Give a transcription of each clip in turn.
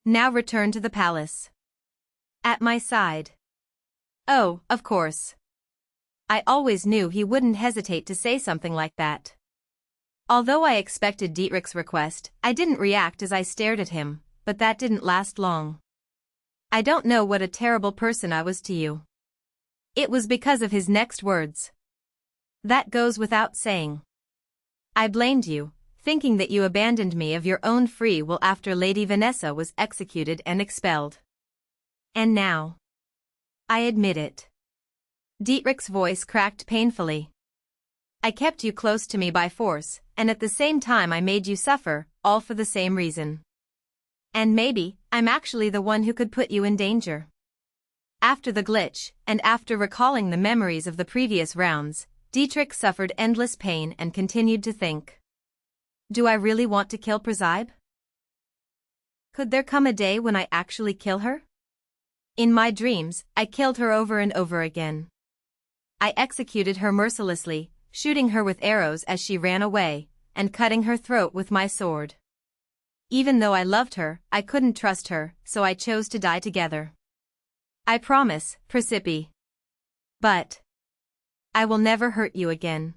Now return to the palace. At my side. Oh, of course. I always knew he wouldn't hesitate to say something like that. Although I expected Dietrich's request, I didn't react as I stared at him, but that didn't last long. I don't know what a terrible person I was to you. It was because of his next words. That goes without saying. I blamed you, thinking that you abandoned me of your own free will after Lady Vanessa was executed and expelled. And now. I admit it. Dietrich's voice cracked painfully. I kept you close to me by force, and at the same time I made you suffer, all for the same reason. And maybe, I'm actually the one who could put you in danger. After the glitch, and after recalling the memories of the previous rounds, Dietrich suffered endless pain and continued to think. Do I really want to kill Presepe? Could there come a day when I actually kill her? In my dreams, I killed her over and over again. I executed her mercilessly, shooting her with arrows as she ran away, and cutting her throat with my sword. Even though I loved her, I couldn't trust her, so I chose to die together. I promise, Presepe. But I will never hurt you again.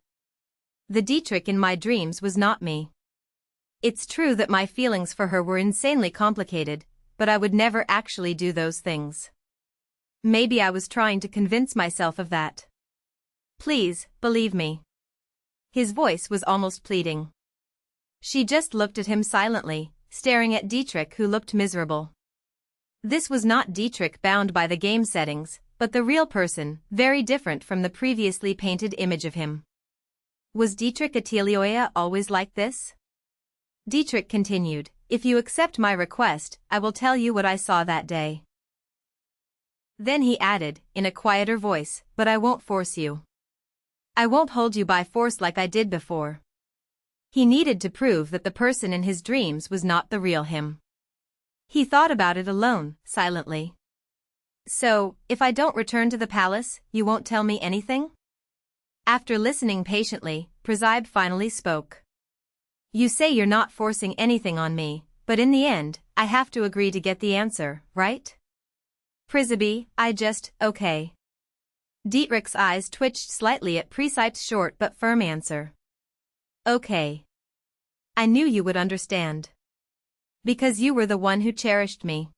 The Dietrich in my dreams was not me. It's true that my feelings for her were insanely complicated, but I would never actually do those things. Maybe I was trying to convince myself of that. Please, believe me. His voice was almost pleading. She just looked at him silently, staring at Dietrich, who looked miserable. This was not Dietrich bound by the game settings, but the real person, very different from the previously painted image of him. Was Dietrich Atelier always like this? Dietrich continued, if you accept my request, I will tell you what I saw that day. Then he added, in a quieter voice, but I won't force you. I won't hold you by force like I did before. He needed to prove that the person in his dreams was not the real him. He thought about it alone, silently. So, if I don't return to the palace, you won't tell me anything? After listening patiently, Presepe finally spoke. You say you're not forcing anything on me, but in the end, I have to agree to get the answer, right? Presepe, okay. Dietrich's eyes twitched slightly at Presepe's short but firm answer. Okay. I knew you would understand. Because you were the one who cherished me.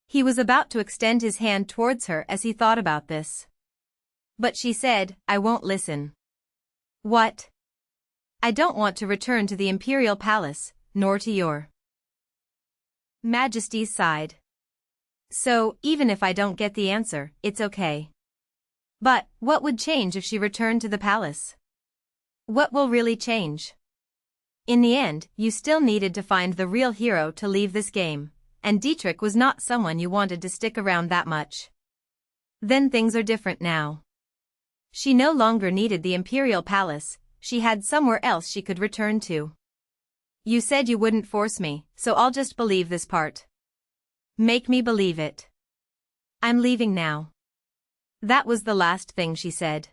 He was about to extend his hand towards her as he thought about this. But she said, I won't listen. What? I don't want to return to the Imperial Palace, nor to your Majesty's side. So, even if I don't get the answer, it's okay. But, what would change if she returned to the palace? What will really change? In the end, you still needed to find the real hero to leave this game, and Dietrich was not someone you wanted to stick around that much. Then things are different now. She no longer needed the Imperial Palace, she had somewhere else she could return to. You said you wouldn't force me, so I'll just believe this part. Make me believe it. I'm leaving now. That was the last thing she said.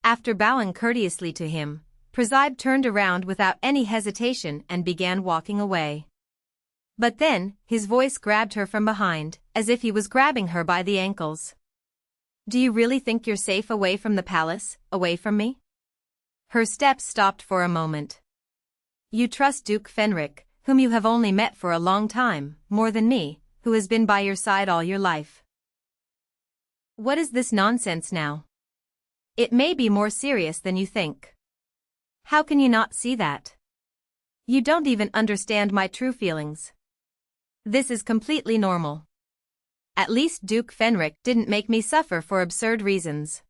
After bowing courteously to him, Presepe turned around without any hesitation and began walking away. But then, his voice grabbed her from behind, as if he was grabbing her by the ankles. Do you really think you're safe away from the palace, away from me? Her steps stopped for a moment. You trust Duke Fenric, whom you have only met for a long time, more than me, who has been by your side all your life. What is this nonsense now? It may be more serious than you think. How can you not see that? You don't even understand my true feelings. This is completely normal. At least Duke Fenric didn't make me suffer for absurd reasons.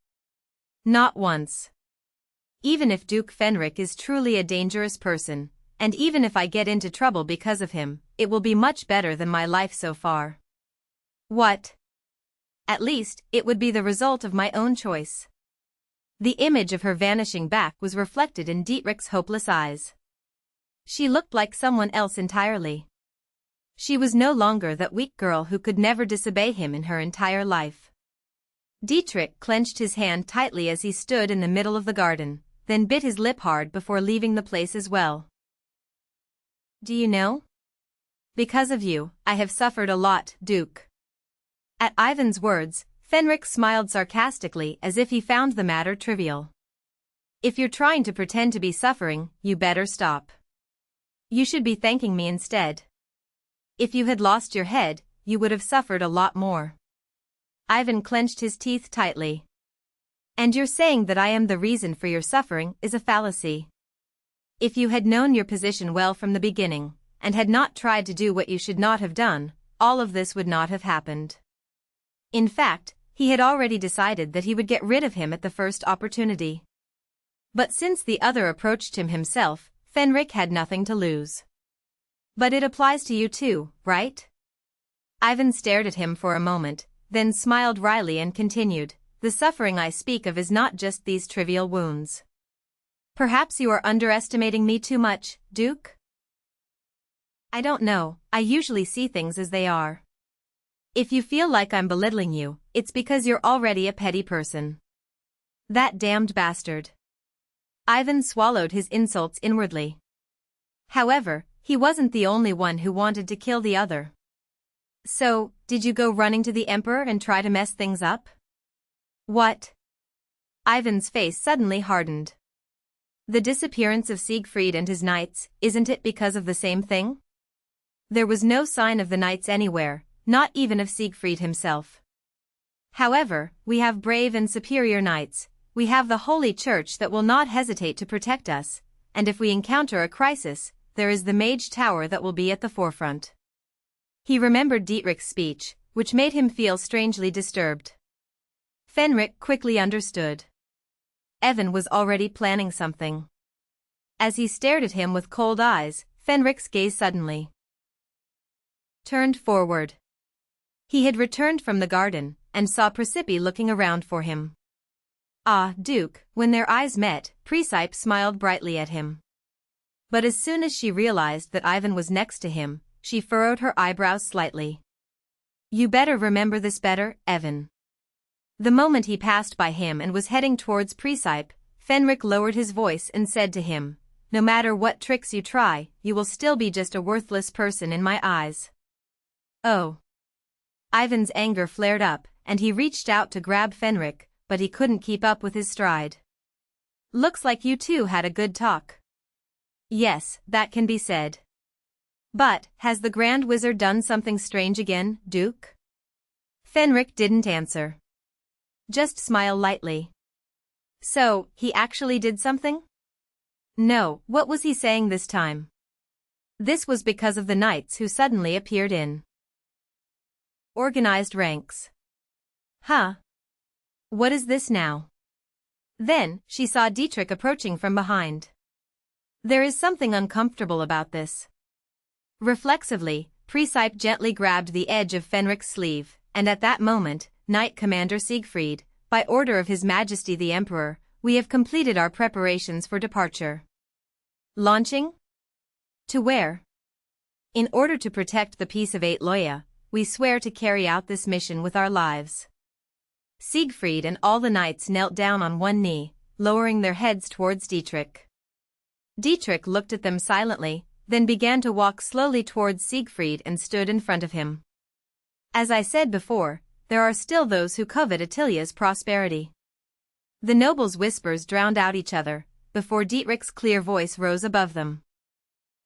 Not once. Even if Duke Fenric is truly a dangerous person, and even if I get into trouble because of him, it will be much better than my life so far. What? At least, it would be the result of my own choice. The image of her vanishing back was reflected in Dietrich's hopeless eyes. She looked like someone else entirely. She was no longer that weak girl who could never disobey him in her entire life. Dietrich clenched his hand tightly as he stood in the middle of the garden, then bit his lip hard before leaving the place as well. Do you know? Because of you, I have suffered a lot, Duke. At Ivan's words, Fenrik smiled sarcastically as if he found the matter trivial. If you're trying to pretend to be suffering, you better stop. You should be thanking me instead. If you had lost your head, you would have suffered a lot more. Ivan clenched his teeth tightly. And you're saying that I am the reason for your suffering is a fallacy. If you had known your position well from the beginning, and had not tried to do what you should not have done, all of this would not have happened. In fact, he had already decided that he would get rid of him at the first opportunity. But since the other approached him himself, Fenrik had nothing to lose. But it applies to you too, right? Ivan stared at him for a moment, then smiled wryly and continued, the suffering I speak of is not just these trivial wounds. Perhaps you are underestimating me too much, Duke? I don't know, I usually see things as they are. If you feel like I'm belittling you, it's because you're already a petty person. That damned bastard. Ivan swallowed his insults inwardly. However, he wasn't the only one who wanted to kill the other. So, did you go running to the Emperor and try to mess things up? What? Ivan's face suddenly hardened. The disappearance of Siegfried and his knights, isn't it because of the same thing? There was no sign of the knights anywhere, not even of Siegfried himself. However, we have brave and superior knights, we have the Holy Church that will not hesitate to protect us, and if we encounter a crisis, there is the Mage Tower that will be at the forefront. He remembered Dietrich's speech, which made him feel strangely disturbed. Fenrik quickly understood. Evan was already planning something. As he stared at him with cold eyes, Fenrik's gaze suddenly turned forward. He had returned from the garden, and saw Presepe looking around for him. Ah, Duke, when their eyes met, Presepe smiled brightly at him. But as soon as she realized that Ivan was next to him, she furrowed her eyebrows slightly. You better remember this better, Evan. The moment he passed by him and was heading towards Presepe, Fenrik lowered his voice and said to him, no matter what tricks you try, you will still be just a worthless person in my eyes. Oh. Ivan's anger flared up, and he reached out to grab Fenrik, but he couldn't keep up with his stride. Looks like you two had a good talk. Yes, that can be said. But, has the Grand Wizard done something strange again, Duke? Fenrik didn't answer. Just smile lightly. So, he actually did something? No, what was he saying this time? This was because of the knights who suddenly appeared in organized ranks. Huh? What is this now? Then, she saw Dietrich approaching from behind. There is something uncomfortable about this. Reflexively, Presepe gently grabbed the edge of Fenrik's sleeve, and at that moment, Knight Commander Siegfried, by order of His Majesty the Emperor, we have completed our preparations for departure. Launching? To where? In order to protect the peace of Aitloya, we swear to carry out this mission with our lives. Siegfried and all the knights knelt down on one knee, lowering their heads towards Dietrich. Dietrich looked at them silently, then began to walk slowly towards Siegfried and stood in front of him. As I said before, there are still those who covet Attilia's prosperity. The nobles' whispers drowned out each other, before Dietrich's clear voice rose above them.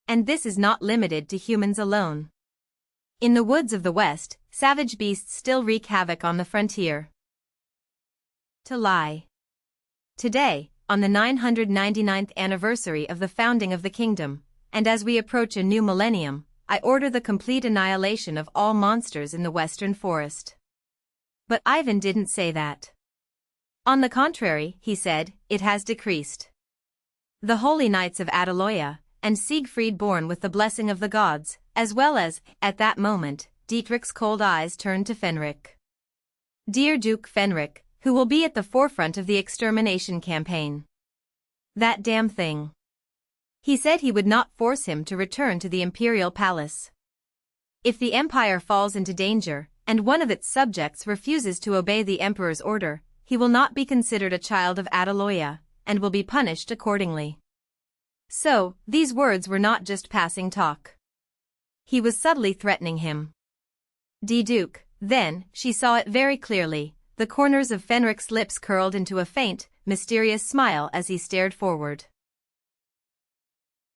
And this is not limited to humans alone. In the woods of the West, savage beasts still wreak havoc on the frontier. To lie. Today, on the 999th anniversary of the founding of the kingdom, and as we approach a new millennium, I order the complete annihilation of all monsters in the western forest. But Ivan didn't say that. On the contrary, he said, it has decreased. The holy knights of Aitloya, and Siegfried born with the blessing of the gods, as well as, at that moment, Dietrich's cold eyes turned to Fenrik. Dear Duke Fenrik, who will be at the forefront of the extermination campaign. That damn thing. He said he would not force him to return to the imperial palace. If the empire falls into danger, and one of its subjects refuses to obey the emperor's order, he will not be considered a child of Aitloya, and will be punished accordingly. So, these words were not just passing talk. He was subtly threatening him. Duke. Then, she saw it very clearly, the corners of Fenric's lips curled into a faint, mysterious smile as he stared forward.